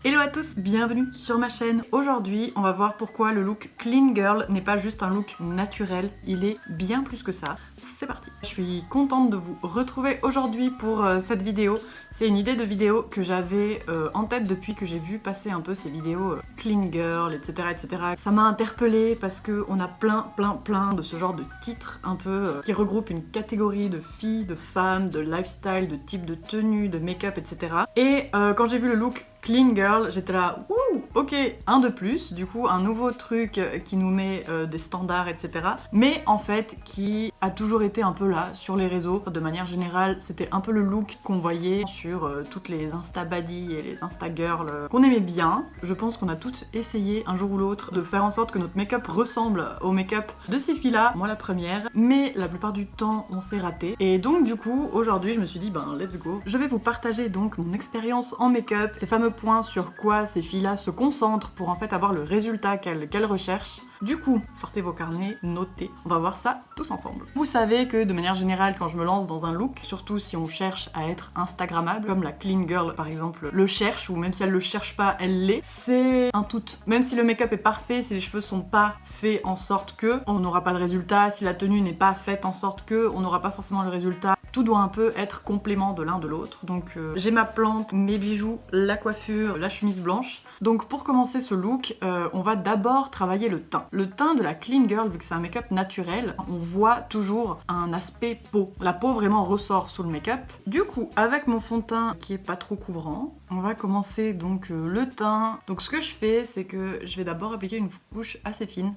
Hello à tous, bienvenue sur ma chaîne. Aujourd'hui, on va voir pourquoi le look clean girl n'est pas juste un look naturel, il est bien plus que ça. C'est parti. Je suis contente de vous retrouver aujourd'hui pour cette vidéo. C'est une idée de vidéo que j'avais en tête depuis que j'ai vu passer un peu ces vidéos clean girl, etc. etc. Ça m'a interpellée parce qu'on a plein de ce genre de titres un peu qui regroupent une catégorie de filles, de femmes, de lifestyle, de type de tenue, de make-up, etc. Et quand j'ai vu le look clean girl, j'étais là, ouh, ok, un de plus, du coup un nouveau truc qui nous met des standards, etc. Mais en fait qui a toujours été un peu là sur les réseaux. De manière générale, c'était un peu le look qu'on voyait sur toutes les Insta baddies et les Insta girls qu'on aimait bien. Je pense qu'on a toutes essayé un jour ou l'autre de faire en sorte que notre make-up ressemble au make-up de ces filles-là, moi la première, mais la plupart du temps on s'est raté. Et donc du coup, aujourd'hui je me suis dit, ben let's go. Je vais vous partager donc mon expérience en make-up, ces fameux points sur quoi ces filles-là se concentrent pour en fait avoir le résultat qu'elles recherchent. Du coup, sortez vos carnets, notez, on va voir ça tous ensemble. Vous savez que de manière générale, quand je me lance dans un look, surtout si on cherche à être instagrammable, comme la clean girl par exemple le cherche, ou même si elle le cherche pas, elle l'est, c'est un tout. Même si le make-up est parfait, si les cheveux sont pas faits en sorte que, on n'aura pas le résultat, si la tenue n'est pas faite en sorte que, on n'aura pas forcément le résultat. Tout doit un peu être complément de l'un de l'autre. Donc j'ai ma plante, mes bijoux, la coiffure, la chemise blanche. Donc pour commencer ce look, on va d'abord travailler le teint. Le teint de la clean girl, vu que c'est un make-up naturel, on voit toujours un aspect peau. La peau vraiment ressort sous le make-up. Du coup, avec mon fond de teint qui est pas trop couvrant, on va commencer donc le teint. Donc ce que je fais, c'est que je vais d'abord appliquer une couche assez fine.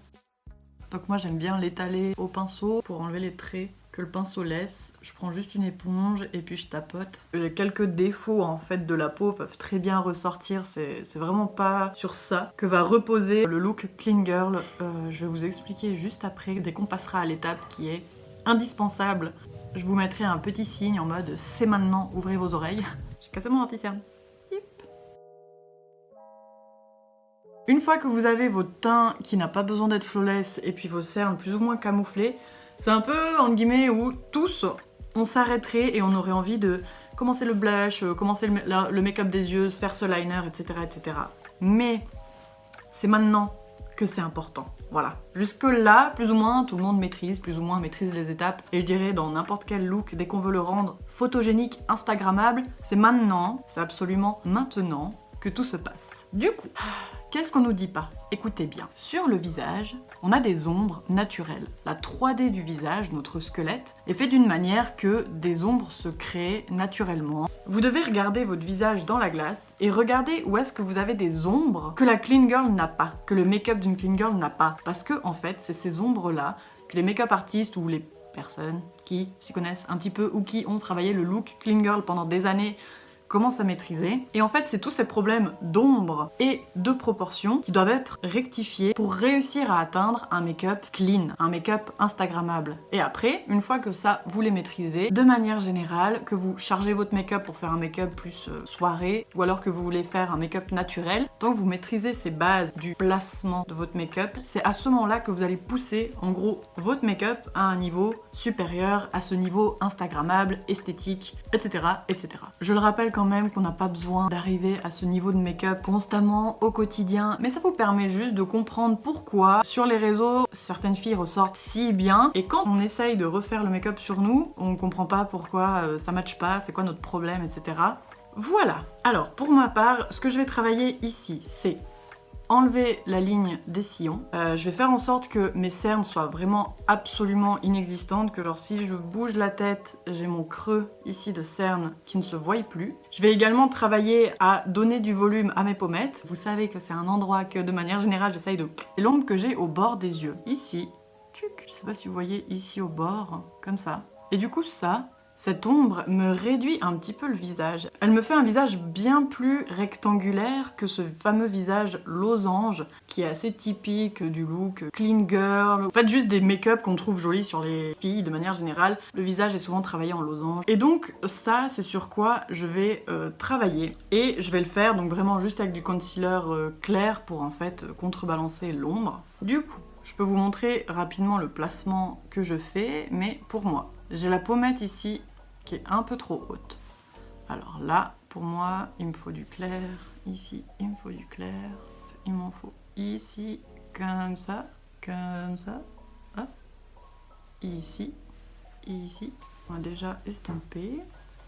Donc moi j'aime bien l'étaler au pinceau pour enlever les traits que le pinceau laisse. Je prends juste une éponge et puis je tapote. Quelques défauts en fait de la peau peuvent très bien ressortir, c'est vraiment pas sur ça que va reposer le look clean girl. Je vais vous expliquer juste après, dès qu'on passera à l'étape qui est indispensable. Je vous mettrai un petit signe en mode c'est maintenant, ouvrez vos oreilles. J'ai cassé mon anti-cerne. Une fois que vous avez votre teint qui n'a pas besoin d'être flawless et puis vos cernes plus ou moins camouflées, c'est un peu, entre guillemets, où tous, on s'arrêterait et on aurait envie de commencer le blush, commencer le make-up des yeux, se faire ce liner, etc. etc. Mais c'est maintenant que c'est important. Voilà. Jusque là, plus ou moins, tout le monde maîtrise, plus ou moins maîtrise les étapes. Et je dirais dans n'importe quel look, dès qu'on veut le rendre photogénique, instagrammable, c'est maintenant, c'est absolument maintenant que tout se passe. Du coup, qu'est-ce qu'on nous dit pas? Écoutez bien. Sur le visage, on a des ombres naturelles. La 3D du visage, notre squelette, est fait d'une manière que des ombres se créent naturellement. Vous devez regarder votre visage dans la glace et regarder où est-ce que vous avez des ombres que la clean girl n'a pas, que le make-up d'une clean girl n'a pas. Parce que, en fait, c'est ces ombres-là que les make-up artistes ou les personnes qui s'y connaissent un petit peu ou qui ont travaillé le look clean girl pendant des années commence à maîtriser. Et en fait, c'est tous ces problèmes d'ombre et de proportion qui doivent être rectifiés pour réussir à atteindre un make-up clean, un make-up instagrammable. Et après, une fois que ça, vous les maîtrisez, de manière générale, que vous chargez votre make-up pour faire un make-up plus soirée, ou alors que vous voulez faire un make-up naturel, tant que vous maîtrisez ces bases du placement de votre make-up, c'est à ce moment-là que vous allez pousser, en gros, votre make-up à un niveau supérieur à ce niveau instagrammable, esthétique, etc., etc. Je le rappelle quand même qu'on n'a pas besoin d'arriver à ce niveau de make-up constamment au quotidien, mais ça vous permet juste de comprendre pourquoi sur les réseaux certaines filles ressortent si bien et quand on essaye de refaire le make-up sur nous, on comprend pas pourquoi ça matche pas, c'est quoi notre problème, etc. Voilà. Alors pour ma part, ce que je vais travailler ici, c'est enlever la ligne des sillons. Je vais faire en sorte que mes cernes soient vraiment absolument inexistantes, que genre si je bouge la tête, j'ai mon creux ici de cernes qui ne se voit plus. Je vais également travailler à donner du volume à mes pommettes. Vous savez que c'est un endroit que de manière générale j'essaye de... Et l'ombre que j'ai au bord des yeux. Ici, je sais pas si vous voyez ici au bord, comme ça. Et du coup cette ombre me réduit un petit peu le visage. Elle me fait un visage bien plus rectangulaire que ce fameux visage losange qui est assez typique du look clean girl. En fait, juste des make-up qu'on trouve jolis sur les filles de manière générale. Le visage est souvent travaillé en losange. Et donc ça, c'est sur quoi je vais travailler. Et je vais le faire donc vraiment juste avec du concealer clair pour en fait contrebalancer l'ombre. Du coup, je peux vous montrer rapidement le placement que je fais, mais pour moi. J'ai la pommette ici qui est un peu trop haute. Alors là, pour moi, il me faut du clair. Ici, il me faut faut du clair. Il m'en faut ici, comme ça, hop, ici, ici. On va déjà estomper.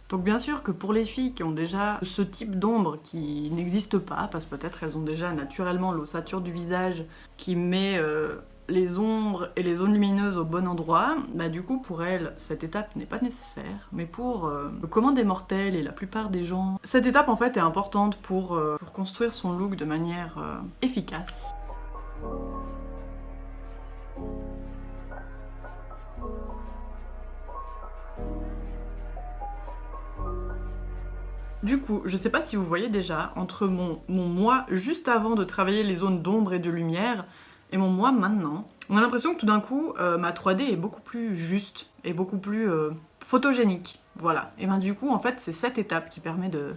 Donc bien sûr que pour les filles qui ont déjà ce type d'ombre qui n'existe pas, parce que peut-être elles ont déjà naturellement l'ossature du visage qui met les ombres et les zones lumineuses au bon endroit, bah du coup pour elles cette étape n'est pas nécessaire. Mais pour le commun des mortels et la plupart des gens, cette étape en fait est importante pour construire son look de manière efficace. Du coup, je sais pas si vous voyez déjà, entre mon moi juste avant de travailler les zones d'ombre et de lumière, et mon moi maintenant, on a l'impression que tout d'un coup, ma 3D est beaucoup plus juste, et beaucoup plus photogénique. Voilà. Et ben du coup, en fait, c'est cette étape qui permet de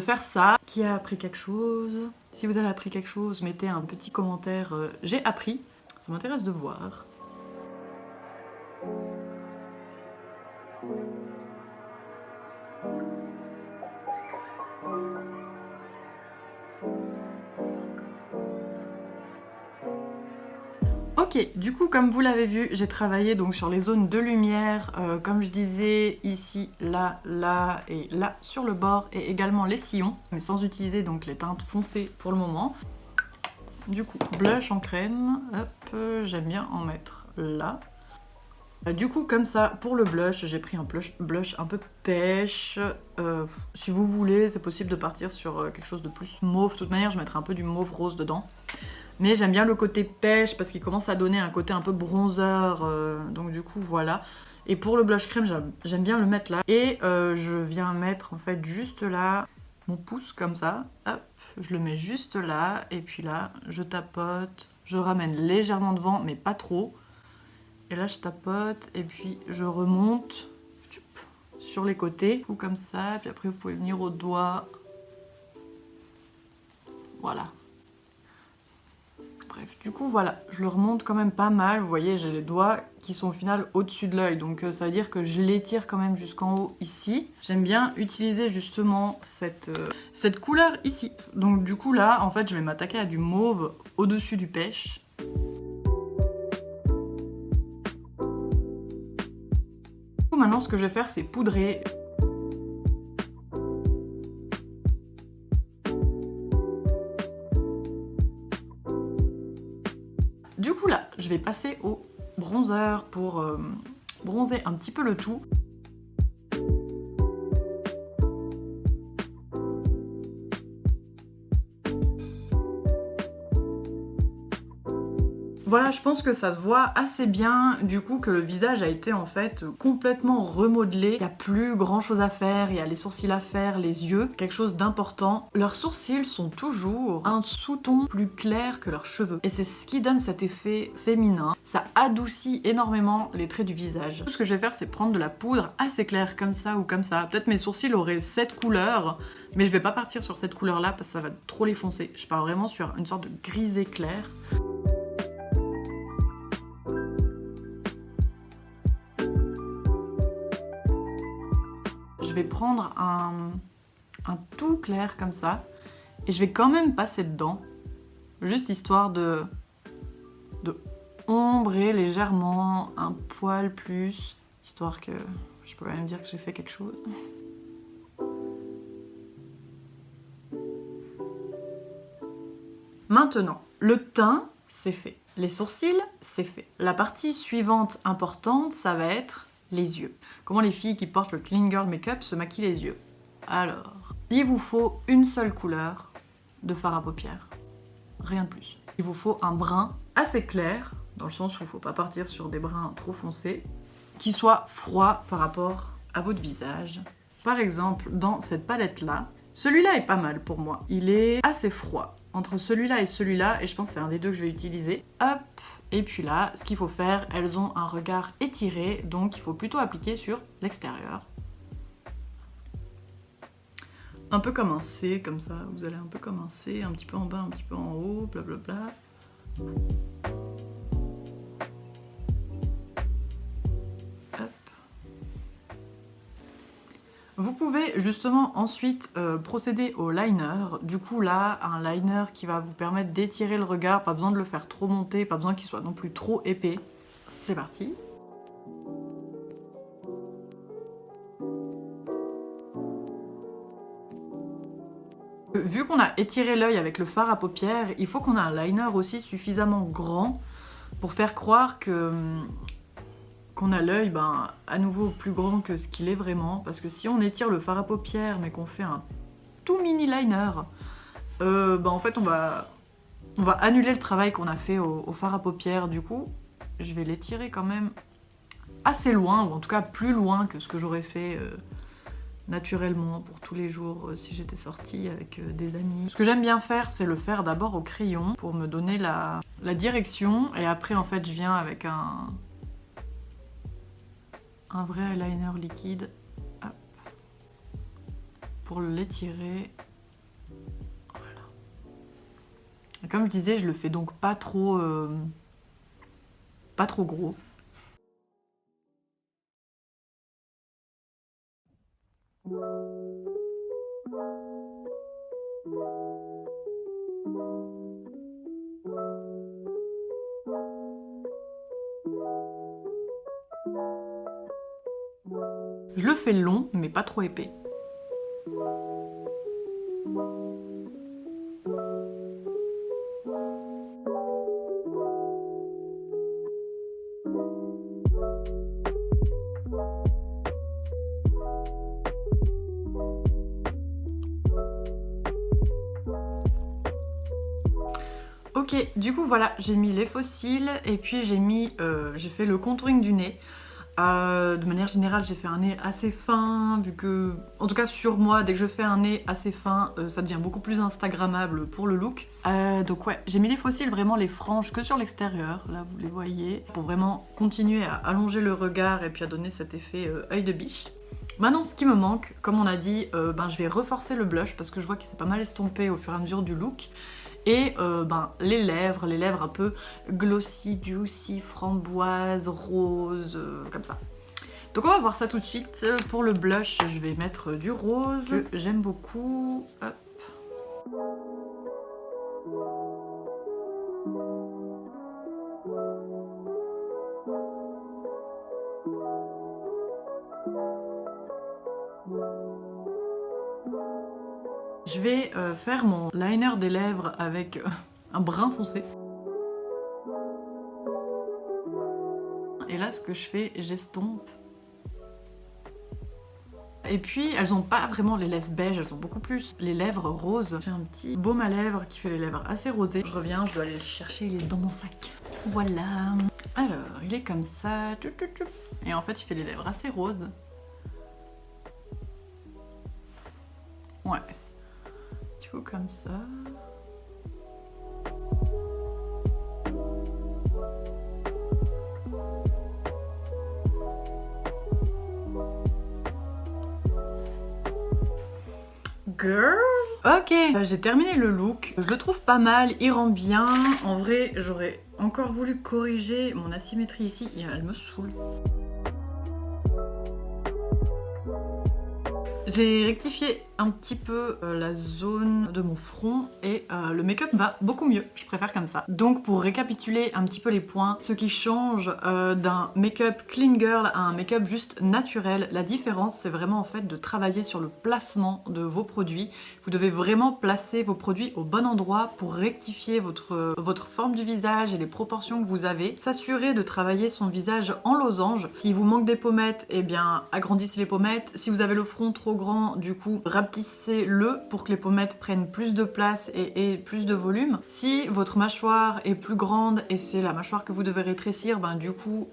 faire ça. Qui a appris quelque chose? Si vous avez appris quelque chose, mettez un petit commentaire « J'ai appris ». Ça m'intéresse de voir. Ok, du coup, comme vous l'avez vu, j'ai travaillé donc sur les zones de lumière, comme je disais, ici, là, là et là sur le bord, et également les sillons, mais sans utiliser donc les teintes foncées pour le moment. Du coup, blush en crème, hop, j'aime bien en mettre là. Du coup, comme ça, pour le blush, j'ai pris un blush un peu pêche. Si vous voulez, c'est possible de partir sur quelque chose de plus mauve. De toute manière, je mettrai un peu du mauve rose dedans. Mais j'aime bien le côté pêche parce qu'il commence à donner un côté un peu bronzer. Donc du coup, voilà. Et pour le blush crème, j'aime bien le mettre là. Et je viens mettre en fait juste là mon pouce comme ça. Hop, je le mets juste là. Et puis là, je tapote. Je ramène légèrement devant, mais pas trop. Et là, je tapote et puis je remonte sur les côtés. Ou comme ça. Puis après, vous pouvez venir au doigt. Voilà. Bref, du coup, voilà, je le remonte quand même pas mal. Vous voyez, j'ai les doigts qui sont au final au-dessus de l'œil. Donc ça veut dire que je l'étire quand même jusqu'en haut ici. J'aime bien utiliser justement cette couleur ici. Donc du coup, là, en fait, je vais m'attaquer à du mauve au-dessus du pêche. Maintenant, ce que je vais faire, c'est poudrer. Du coup là, je vais passer au bronzer pour bronzer un petit peu le tout. Voilà, je pense que ça se voit assez bien du coup que le visage a été en fait complètement remodelé. Il n'y a plus grand chose à faire, il y a les sourcils à faire, les yeux, quelque chose d'important. Leurs sourcils sont toujours un sous-ton plus clair que leurs cheveux. Et c'est ce qui donne cet effet féminin. Ça adoucit énormément les traits du visage. Tout ce que je vais faire, c'est prendre de la poudre assez claire comme ça ou comme ça. Peut-être mes sourcils auraient cette couleur, mais je vais pas partir sur cette couleur-là parce que ça va trop les foncer. Je pars vraiment sur une sorte de grisé clair. Je vais prendre un tout clair comme ça et je vais quand même passer dedans, juste histoire de ombrer légèrement un poil plus, histoire que je peux quand même dire que j'ai fait quelque chose. Maintenant, le teint, c'est fait. Les sourcils, c'est fait. La partie suivante importante, ça va être les yeux. Comment les filles qui portent le Clean Girl Makeup se maquillent les yeux. Alors, il vous faut une seule couleur de fard à paupières. Rien de plus. Il vous faut un brun assez clair, dans le sens où il ne faut pas partir sur des bruns trop foncés, qui soit froid par rapport à votre visage. Par exemple, dans cette palette-là, celui-là est pas mal pour moi. Il est assez froid. Entre celui-là et celui-là, et je pense que c'est un des deux que je vais utiliser. Hop. Et puis là, ce qu'il faut faire, elles ont un regard étiré, donc il faut plutôt appliquer sur l'extérieur. Un peu comme un C, comme ça, vous allez un peu comme un C, un petit peu en bas, un petit peu en haut, blablabla. Hop. Vous pouvez justement ensuite procéder au liner. Du coup là, un liner qui va vous permettre d'étirer le regard, pas besoin de le faire trop monter, pas besoin qu'il soit non plus trop épais. C'est parti. Vu qu'on a étiré l'œil avec le fard à paupières, il faut qu'on ait un liner aussi suffisamment grand pour faire croire que qu'on a l'œil à nouveau plus grand que ce qu'il est vraiment, parce que si on étire le fard à paupières mais qu'on fait un tout mini liner, en fait on va annuler le travail qu'on a fait au fard à paupières. Du coup je vais l'étirer quand même assez loin, ou en tout cas plus loin que ce que j'aurais fait naturellement pour tous les jours si j'étais sortie avec des amis. Ce que j'aime bien faire, c'est le faire d'abord au crayon pour me donner la direction, et après en fait je viens avec un vrai eyeliner liquide, hop, pour l'étirer. Voilà. Et comme je disais, je le fais donc pas trop gros. Je le fais long, mais pas trop épais. Ok, du coup voilà, j'ai mis les faux cils et puis j'ai fait le contouring du nez. De manière générale, j'ai fait un nez assez fin, vu que, en tout cas sur moi, dès que je fais un nez assez fin, ça devient beaucoup plus instagrammable pour le look. Donc ouais, j'ai mis les faux cils, vraiment les franges que sur l'extérieur, là vous les voyez, pour vraiment continuer à allonger le regard et puis à donner cet effet œil de biche. Maintenant, ce qui me manque, comme on a dit, je vais reforcer le blush parce que je vois qu'il s'est pas mal estompé au fur et à mesure du look. Et les lèvres un peu glossy, juicy, framboise, rose, comme ça. Donc on va voir ça tout de suite. Pour le blush, je vais mettre du rose, que j'aime beaucoup. Hop. Je vais faire mon liner des lèvres avec un brun foncé. Et là, ce que je fais, j'estompe. Et puis, elles ont pas vraiment les lèvres beige, elles ont beaucoup plus les lèvres roses. J'ai un petit baume à lèvres qui fait les lèvres assez rosées. Je reviens, je dois aller le chercher, il est dans mon sac. Voilà. Alors, il est comme ça. Et en fait, il fait les lèvres assez roses. Ouais. Du coup, comme ça. Girl. Ok, j'ai terminé le look. Je le trouve pas mal, il rend bien. En vrai, j'aurais encore voulu corriger mon asymétrie ici. Elle me saoule. J'ai rectifié un petit peu la zone de mon front et le make-up va beaucoup mieux, je préfère comme ça. Donc pour récapituler un petit peu les points, ce qui change d'un make-up clean girl à un make-up juste naturel, la différence c'est vraiment en fait de travailler sur le placement de vos produits. Vous devez vraiment placer vos produits au bon endroit pour rectifier votre forme du visage et les proportions que vous avez. S'assurer de travailler son visage en losange. S'il vous manque des pommettes, eh bien agrandissez les pommettes. Si vous avez le front trop grand, du coup rapetissez-le pour que les pommettes prennent plus de place et plus de volume. Si votre mâchoire est plus grande et c'est la mâchoire que vous devez rétrécir, du coup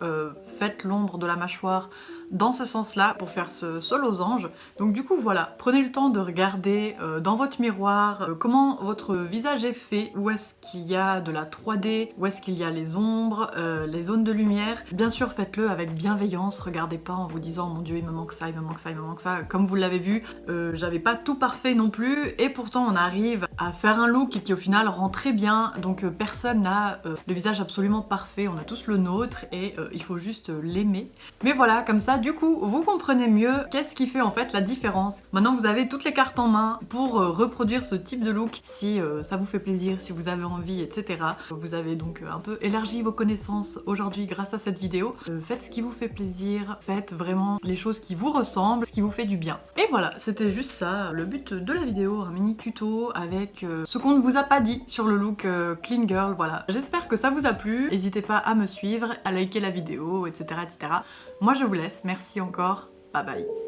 faites l'ombre de la mâchoire dans ce sens-là pour faire ce losange. Donc du coup voilà, prenez le temps de regarder dans votre miroir comment votre visage est fait, où est-ce qu'il y a de la 3D, où est-ce qu'il y a les ombres, les zones de lumière. Bien sûr faites-le avec bienveillance, regardez pas en vous disant mon dieu il me manque ça, il me manque ça, il me manque ça. Comme vous l'avez vu, j'avais pas tout parfait non plus et pourtant on arrive à faire un look qui au final rend très bien. Donc personne n'a le visage absolument parfait, on a tous le nôtre et il faut juste l'aimer. Mais voilà, comme ça du coup, vous comprenez mieux qu'est-ce qui fait en fait la différence. Maintenant, vous avez toutes les cartes en main pour reproduire ce type de look si ça vous fait plaisir, si vous avez envie, etc. Vous avez donc un peu élargi vos connaissances aujourd'hui grâce à cette vidéo. Faites ce qui vous fait plaisir, faites vraiment les choses qui vous ressemblent, ce qui vous fait du bien. Et voilà, c'était juste ça, le but de la vidéo, un mini tuto avec ce qu'on ne vous a pas dit sur le look clean girl, voilà. J'espère que ça vous a plu, n'hésitez pas à me suivre, à liker la vidéo, etc. etc. Moi je vous laisse, merci encore, bye bye.